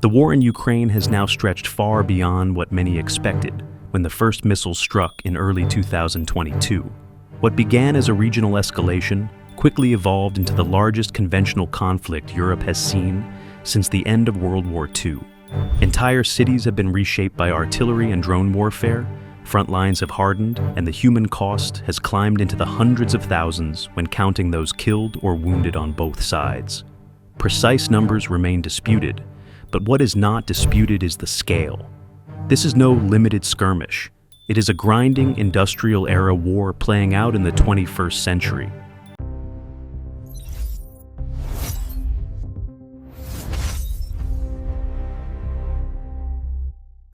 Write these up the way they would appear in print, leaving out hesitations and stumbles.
The war in Ukraine has now stretched far beyond what many expected when the first missiles struck in early 2022. What began as a regional escalation quickly evolved into the largest conventional conflict Europe has seen since the end of World War II. Entire cities have been reshaped by artillery and drone warfare, front lines have hardened, and the human cost has climbed into the hundreds of thousands when counting those killed or wounded on both sides. Precise numbers remain disputed, but what is not disputed is the scale. This is no limited skirmish. It is a grinding industrial-era war playing out in the 21st century.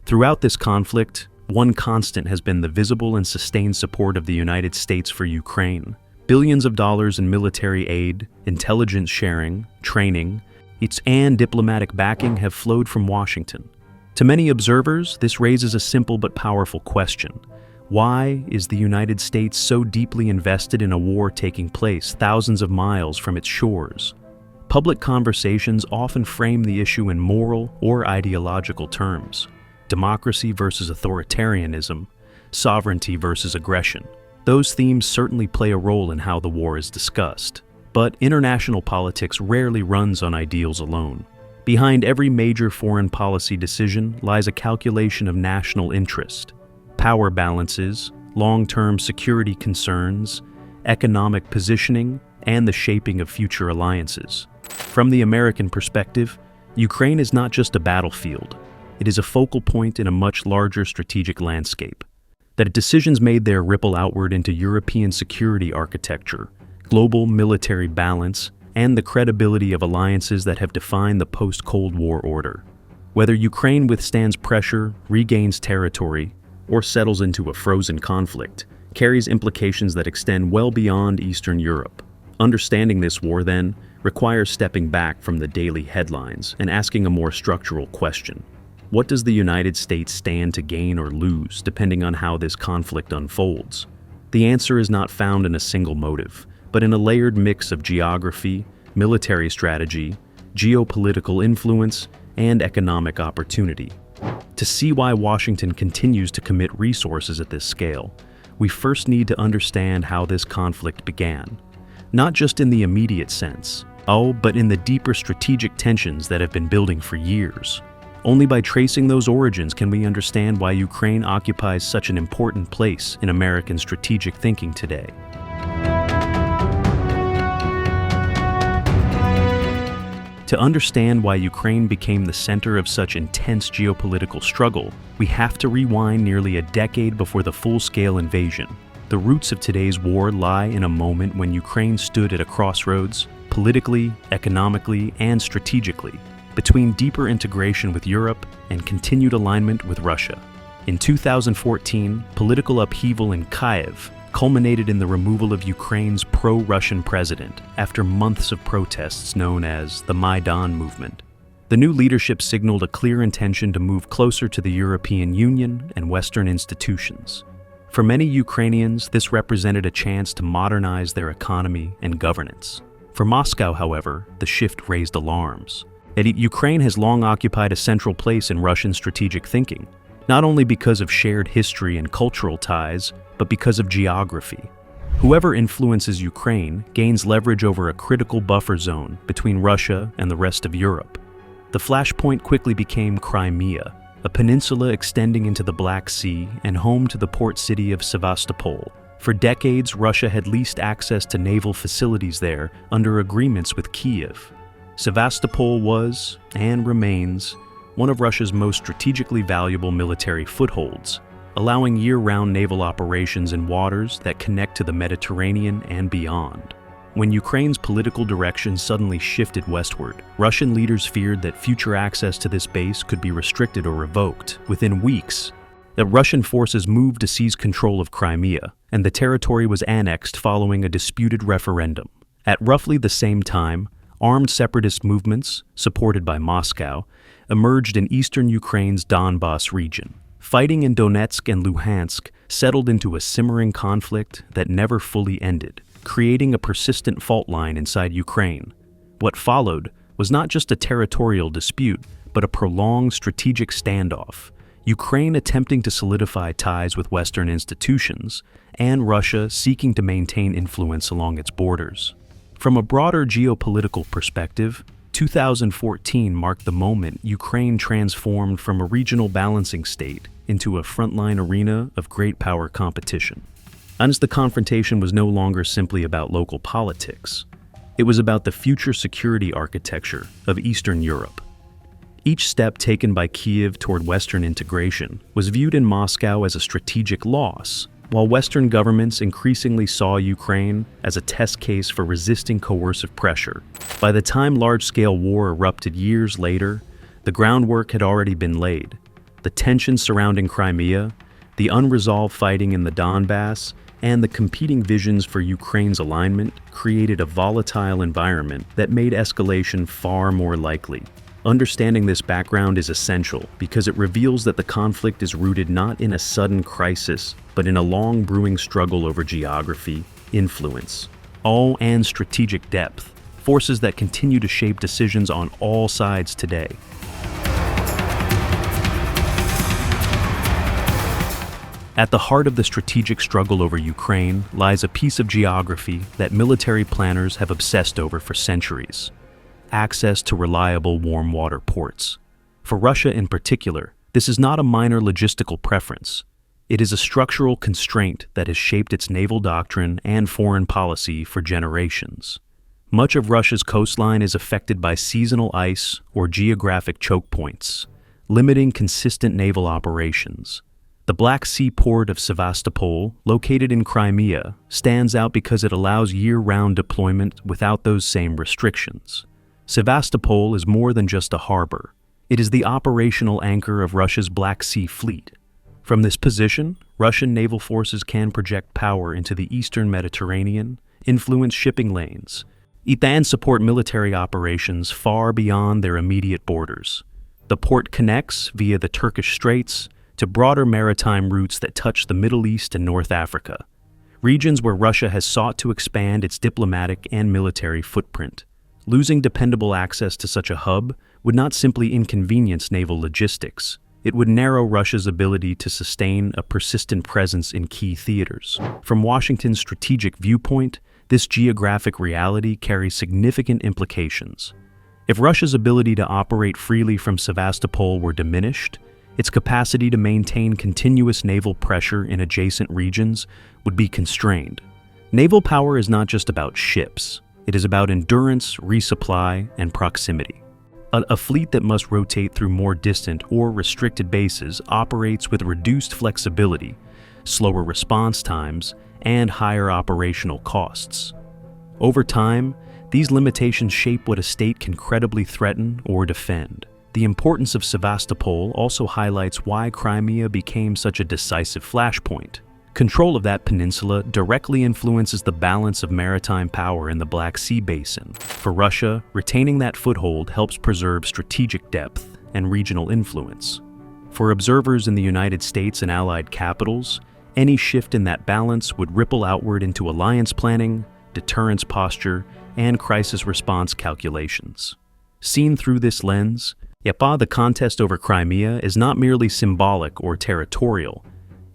Throughout this conflict, one constant has been the visible and sustained support of the United States for Ukraine. Billions of dollars in military aid, intelligence sharing, training, and diplomatic backing have flowed from Washington. To many observers, this raises a simple but powerful question. Why is the United States so deeply invested in a war taking place thousands of miles from its shores? Public conversations often frame the issue in moral or ideological terms. Democracy versus authoritarianism, sovereignty versus aggression. Those themes certainly play a role in how the war is discussed. But international politics rarely runs on ideals alone. Behind every major foreign policy decision lies a calculation of national interest, power balances, long-term security concerns, economic positioning, and the shaping of future alliances. From the American perspective, Ukraine is not just a battlefield. It is a focal point in a much larger strategic landscape. That decisions made there ripple outward into European security architecture, global military balance, and the credibility of alliances that have defined the post-Cold War order. Whether Ukraine withstands pressure, regains territory, or settles into a frozen conflict, carries implications that extend well beyond Eastern Europe. Understanding this war, then, requires stepping back from the daily headlines and asking a more structural question. What does the United States stand to gain or lose, depending on how this conflict unfolds? The answer is not found in a single motive, but in a layered mix of geography, military strategy, geopolitical influence, and economic opportunity. To see why Washington continues to commit resources at this scale, we first need to understand how this conflict began. Not just in the immediate sense, but in the deeper strategic tensions that have been building for years. Only by tracing those origins can we understand why Ukraine occupies such an important place in American strategic thinking today. To understand why Ukraine became the center of such intense geopolitical struggle, we have to rewind nearly a decade before the full-scale invasion. The roots of today's war lie in a moment when Ukraine stood at a crossroads, politically, economically, and strategically, between deeper integration with Europe and continued alignment with Russia. In 2014, political upheaval in Kyiv culminated in the removal of Ukraine's pro-Russian president after months of protests known as the Maidan movement. The new leadership signaled a clear intention to move closer to the European Union and Western institutions. For many Ukrainians, this represented a chance to modernize their economy and governance. For Moscow, however, the shift raised alarms. Ukraine has long occupied a central place in Russian strategic thinking, not only because of shared history and cultural ties, but because of geography. Whoever influences Ukraine gains leverage over a critical buffer zone between Russia and the rest of Europe. The flashpoint quickly became Crimea, a peninsula extending into the Black Sea and home to the port city of Sevastopol. For decades, Russia had leased access to naval facilities there under agreements with Kyiv. Sevastopol was, and remains, one of Russia's most strategically valuable military footholds, allowing year-round naval operations in waters that connect to the Mediterranean and beyond. When Ukraine's political direction suddenly shifted westward, Russian leaders feared that future access to this base could be restricted or revoked. Within weeks, the Russian forces moved to seize control of Crimea, and the territory was annexed following a disputed referendum. At roughly the same time, armed separatist movements, supported by Moscow, emerged in eastern Ukraine's Donbas region. Fighting in Donetsk and Luhansk settled into a simmering conflict that never fully ended, creating a persistent fault line inside Ukraine. What followed was not just a territorial dispute, but a prolonged strategic standoff, Ukraine attempting to solidify ties with Western institutions, and Russia seeking to maintain influence along its borders. From a broader geopolitical perspective, 2014 marked the moment Ukraine transformed from a regional balancing state into a frontline arena of great power competition. And the confrontation was no longer simply about local politics. It was about the future security architecture of Eastern Europe. Each step taken by Kyiv toward Western integration was viewed in Moscow as a strategic loss, while Western governments increasingly saw Ukraine as a test case for resisting coercive pressure. By the time large-scale war erupted years later, the groundwork had already been laid. The tensions surrounding Crimea, the unresolved fighting in the Donbass, and the competing visions for Ukraine's alignment created a volatile environment that made escalation far more likely. Understanding this background is essential because it reveals that the conflict is rooted not in a sudden crisis, but in a long brewing struggle over geography, influence, and strategic depth, forces that continue to shape decisions on all sides today. At the heart of the strategic struggle over Ukraine lies a piece of geography that military planners have obsessed over for centuries: access to reliable warm water ports. For Russia in particular, this is not a minor logistical preference. It is a structural constraint that has shaped its naval doctrine and foreign policy for generations. Much of Russia's coastline is affected by seasonal ice or geographic choke points, limiting consistent naval operations. The Black Sea port of Sevastopol, located in Crimea, stands out because it allows year-round deployment without those same restrictions. Sevastopol is more than just a harbor. It is the operational anchor of Russia's Black Sea fleet. From this position, Russian naval forces can project power into the eastern Mediterranean, influence shipping lanes, and support military operations far beyond their immediate borders. The port connects, via the Turkish Straits, to broader maritime routes that touch the Middle East and North Africa, regions where Russia has sought to expand its diplomatic and military footprint. Losing dependable access to such a hub would not simply inconvenience naval logistics, it would narrow Russia's ability to sustain a persistent presence in key theaters. From Washington's strategic viewpoint, this geographic reality carries significant implications. If Russia's ability to operate freely from Sevastopol were diminished, its capacity to maintain continuous naval pressure in adjacent regions would be constrained. Naval power is not just about ships. It is about endurance, resupply, and proximity. A fleet that must rotate through more distant or restricted bases operates with reduced flexibility, slower response times, and higher operational costs. Over time, these limitations shape what a state can credibly threaten or defend. The importance of Sevastopol also highlights why Crimea became such a decisive flashpoint. Control of that peninsula directly influences the balance of maritime power in the Black Sea basin. For Russia, retaining that foothold helps preserve strategic depth and regional influence. For observers in the United States and allied capitals, any shift in that balance would ripple outward into alliance planning, deterrence posture, and crisis response calculations. Seen through this lens, the contest over Crimea is not merely symbolic or territorial.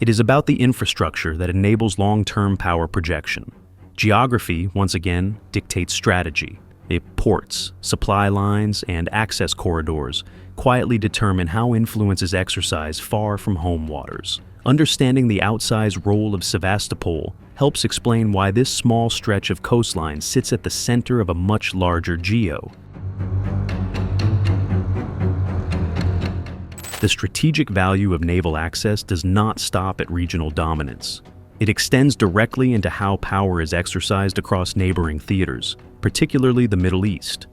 It is about the infrastructure that enables long-term power projection. Geography, once again, dictates strategy. Ports, supply lines, and access corridors quietly determine how influence is exercised far from home waters. Understanding the outsized role of Sevastopol helps explain why this small stretch of coastline sits at the center of a much larger geo. The strategic value of naval access does not stop at regional dominance. It extends directly into how power is exercised across neighboring theaters, particularly the Middle East.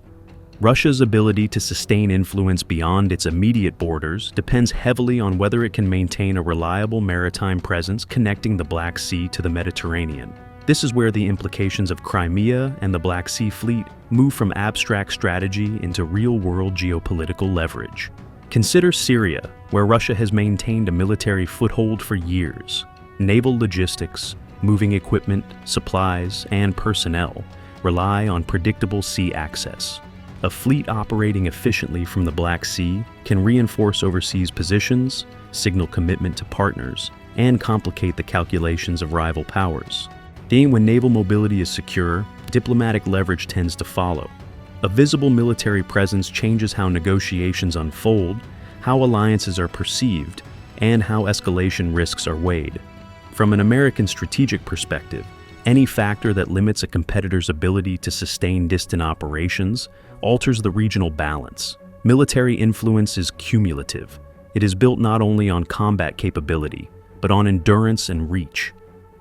Russia's ability to sustain influence beyond its immediate borders depends heavily on whether it can maintain a reliable maritime presence connecting the Black Sea to the Mediterranean. This is where the implications of Crimea and the Black Sea Fleet move from abstract strategy into real-world geopolitical leverage. Consider Syria, where Russia has maintained a military foothold for years. Naval logistics, moving equipment, supplies, and personnel rely on predictable sea access. A fleet operating efficiently from the Black Sea can reinforce overseas positions, signal commitment to partners, and complicate the calculations of rival powers. When naval mobility is secure, diplomatic leverage tends to follow. A visible military presence changes how negotiations unfold, how alliances are perceived, and how escalation risks are weighed. From an American strategic perspective, any factor that limits a competitor's ability to sustain distant operations alters the regional balance. Military influence is cumulative. It is built not only on combat capability, but on endurance and reach.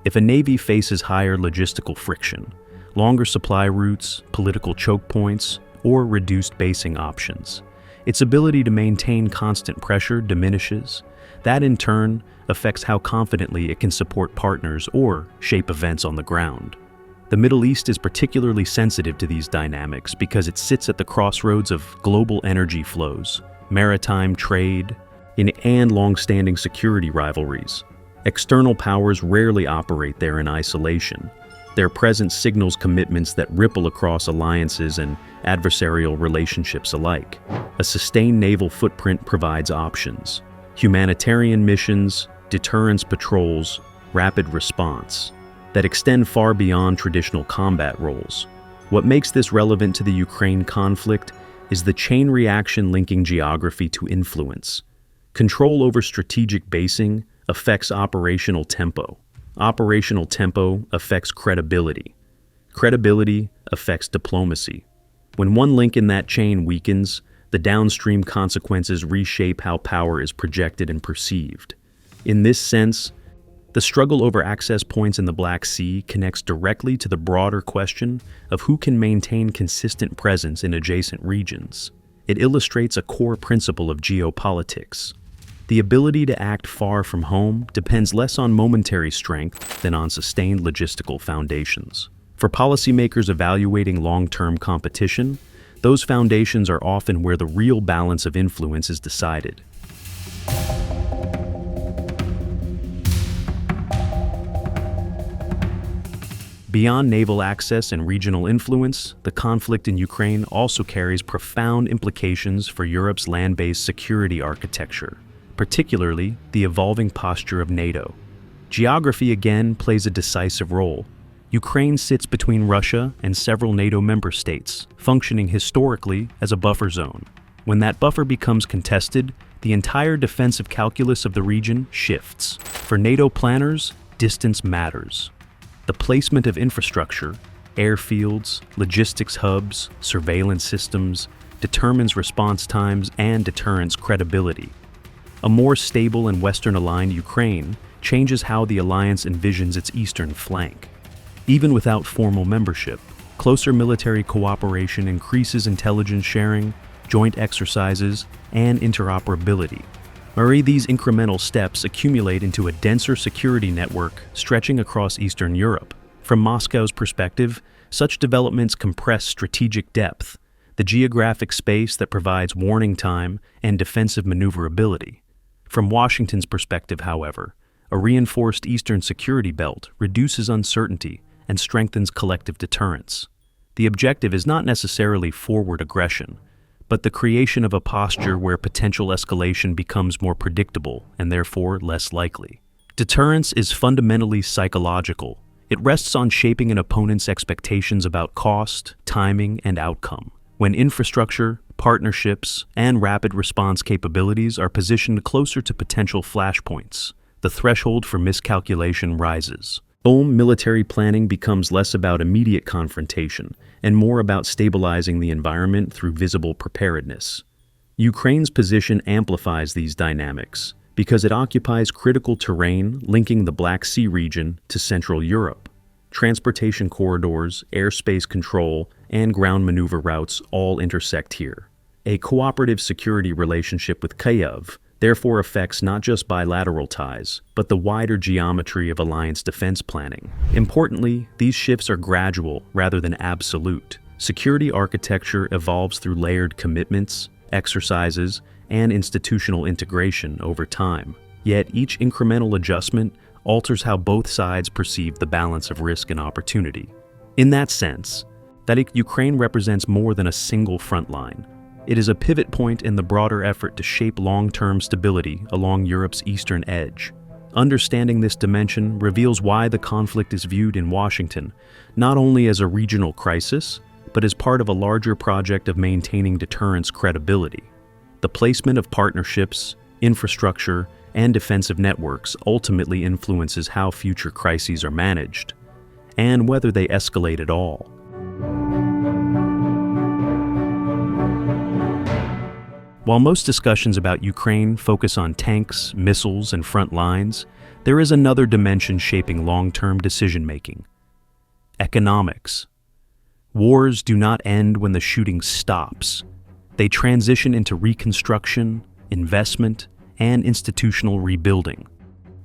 If a navy faces higher logistical friction, longer supply routes, political choke points, or reduced basing options, its ability to maintain constant pressure diminishes. That in turn affects how confidently it can support partners or shape events on the ground. The Middle East is particularly sensitive to these dynamics because it sits at the crossroads of global energy flows, maritime trade, and long-standing security rivalries. External powers rarely operate there in isolation. Their presence signals commitments that ripple across alliances and adversarial relationships alike. A sustained naval footprint provides options: humanitarian missions, deterrence patrols, rapid response, that extend far beyond traditional combat roles. What makes this relevant to the Ukraine conflict is the chain reaction linking geography to influence. Control over strategic basing affects operational tempo. Operational tempo affects credibility. Credibility affects diplomacy. When one link in that chain weakens, the downstream consequences reshape how power is projected and perceived. In this sense, the struggle over access points in the Black Sea connects directly to the broader question of who can maintain consistent presence in adjacent regions. It illustrates a core principle of geopolitics. The ability to act far from home depends less on momentary strength than on sustained logistical foundations. For policymakers evaluating long-term competition, those foundations are often where the real balance of influence is decided. Beyond naval access and regional influence, the conflict in Ukraine also carries profound implications for Europe's land-based security architecture, particularly the evolving posture of NATO. Geography again plays a decisive role. Ukraine sits between Russia and several NATO member states, functioning historically as a buffer zone. When that buffer becomes contested, the entire defensive calculus of the region shifts. For NATO planners, distance matters. The placement of infrastructure, airfields, logistics hubs, surveillance systems, determines response times and deterrence credibility. A more stable and Western-aligned Ukraine changes how the alliance envisions its eastern flank. Even without formal membership, closer military cooperation increases intelligence sharing, joint exercises, and interoperability. These incremental steps accumulate into a denser security network stretching across Eastern Europe. From Moscow's perspective, such developments compress strategic depth, the geographic space that provides warning time and defensive maneuverability. From Washington's perspective, however, a reinforced Eastern security belt reduces uncertainty and strengthens collective deterrence. The objective is not necessarily forward aggression, but the creation of a posture where potential escalation becomes more predictable and therefore less likely. Deterrence is fundamentally psychological. It rests on shaping an opponent's expectations about cost, timing, and outcome. When infrastructure, partnerships, and rapid response capabilities are positioned closer to potential flashpoints, the threshold for miscalculation rises. Military planning becomes less about immediate confrontation and more about stabilizing the environment through visible preparedness. Ukraine's position amplifies these dynamics because it occupies critical terrain linking the Black Sea region to Central Europe. Transportation corridors, airspace control, and ground maneuver routes all intersect here. A cooperative security relationship with Kyiv therefore affects not just bilateral ties, but the wider geometry of alliance defense planning. Importantly, these shifts are gradual rather than absolute. Security architecture evolves through layered commitments, exercises, and institutional integration over time. Yet each incremental adjustment alters how both sides perceive the balance of risk and opportunity. In that sense, that Ukraine represents more than a single front line. It is a pivot point in the broader effort to shape long-term stability along Europe's eastern edge. Understanding this dimension reveals why the conflict is viewed in Washington not only as a regional crisis, but as part of a larger project of maintaining deterrence credibility. The placement of partnerships, infrastructure, and defensive networks ultimately influences how future crises are managed, and whether they escalate at all. While most discussions about Ukraine focus on tanks, missiles, and front lines, there is another dimension shaping long-term decision-making: economics. Wars do not end when the shooting stops. They transition into reconstruction, investment, and institutional rebuilding.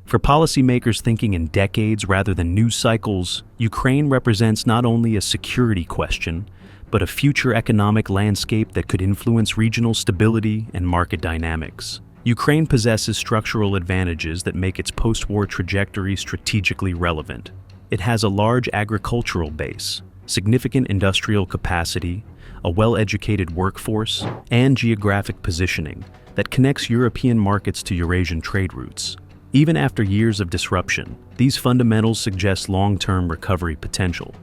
For policymakers thinking in decades rather than news cycles, Ukraine represents not only a security question, but a future economic landscape that could influence regional stability and market dynamics. Ukraine possesses structural advantages that make its post-war trajectory strategically relevant. It has a large agricultural base, significant industrial capacity, a well-educated workforce, and geographic positioning that connects European markets to Eurasian trade routes. Even after years of disruption, these fundamentals suggest long-term recovery potential.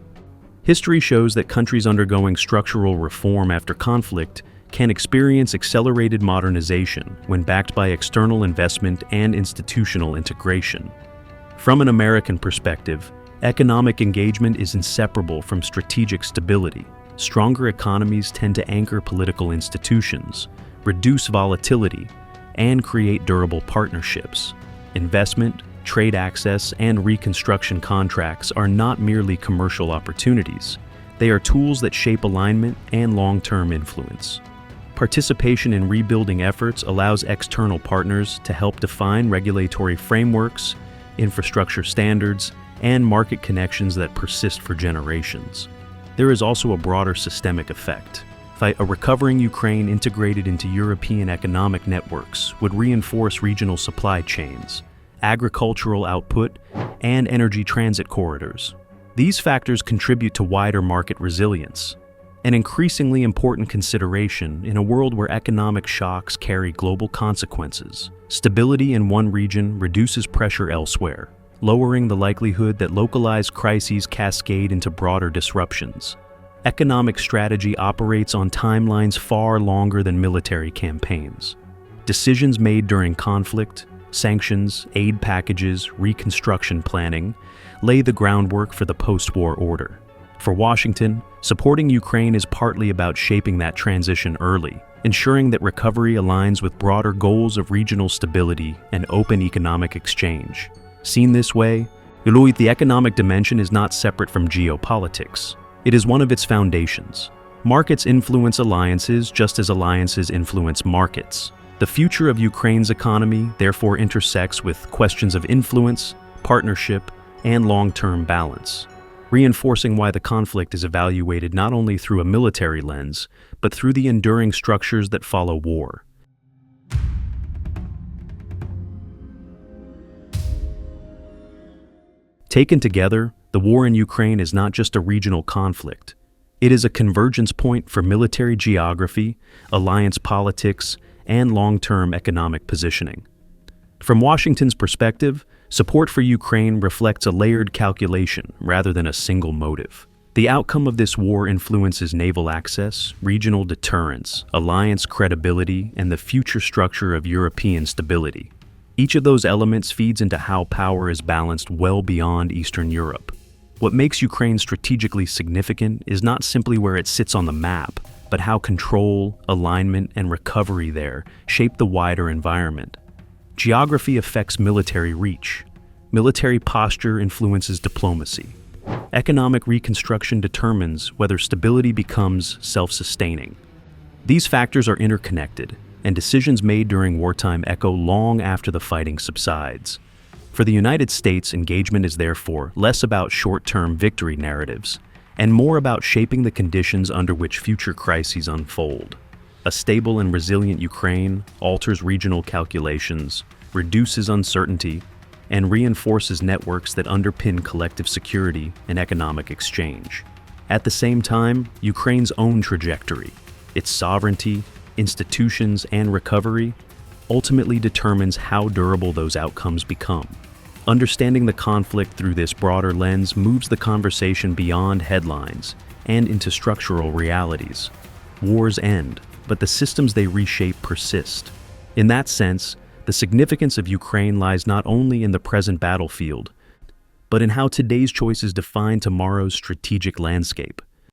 History shows that countries undergoing structural reform after conflict can experience accelerated modernization when backed by external investment and institutional integration. From an American perspective, economic engagement is inseparable from strategic stability. Stronger economies tend to anchor political institutions, reduce volatility, and create durable partnerships. Investment, trade access, and reconstruction contracts are not merely commercial opportunities. They are tools that shape alignment and long-term influence. Participation in rebuilding efforts allows external partners to help define regulatory frameworks, infrastructure standards, and market connections that persist for generations. There is also a broader systemic effect. A recovering Ukraine integrated into European economic networks would reinforce regional supply chains, agricultural output, and energy transit corridors. These factors contribute to wider market resilience, an increasingly important consideration in a world where economic shocks carry global consequences. Stability in one region reduces pressure elsewhere, lowering the likelihood that localized crises cascade into broader disruptions. Economic strategy operates on timelines far longer than military campaigns. Decisions made during conflict, sanctions, aid packages, reconstruction planning, lay the groundwork for the post-war order. For Washington, supporting Ukraine is partly about shaping that transition early, ensuring that recovery aligns with broader goals of regional stability and open economic exchange. Seen this way, the economic dimension is not separate from geopolitics. It is one of its foundations. Markets influence alliances just as alliances influence markets. The future of Ukraine's economy therefore intersects with questions of influence, partnership, and long-term balance, reinforcing why the conflict is evaluated not only through a military lens, but through the enduring structures that follow war. Taken together, the war in Ukraine is not just a regional conflict. It is a convergence point for military geography, alliance politics, and long-term economic positioning. From Washington's perspective, support for Ukraine reflects a layered calculation rather than a single motive. The outcome of this war influences naval access, regional deterrence, alliance credibility, and the future structure of European stability. Each of those elements feeds into how power is balanced well beyond Eastern Europe. What makes Ukraine strategically significant is not simply where it sits on the map, but how control, alignment, and recovery there shape the wider environment. Geography affects military reach. Military posture influences diplomacy. Economic reconstruction determines whether stability becomes self-sustaining. These factors are interconnected, and decisions made during wartime echo long after the fighting subsides. For the United States, engagement is therefore less about short-term victory narratives and more about shaping the conditions under which future crises unfold. A stable and resilient Ukraine alters regional calculations, reduces uncertainty, and reinforces networks that underpin collective security and economic exchange. At the same time, Ukraine's own trajectory, its sovereignty, institutions, and recovery ultimately determines how durable those outcomes become. Understanding the conflict through this broader lens moves the conversation beyond headlines and into structural realities. Wars end, but the systems they reshape persist. In that sense, the significance of Ukraine lies not only in the present battlefield, but in how today's choices define tomorrow's strategic landscape.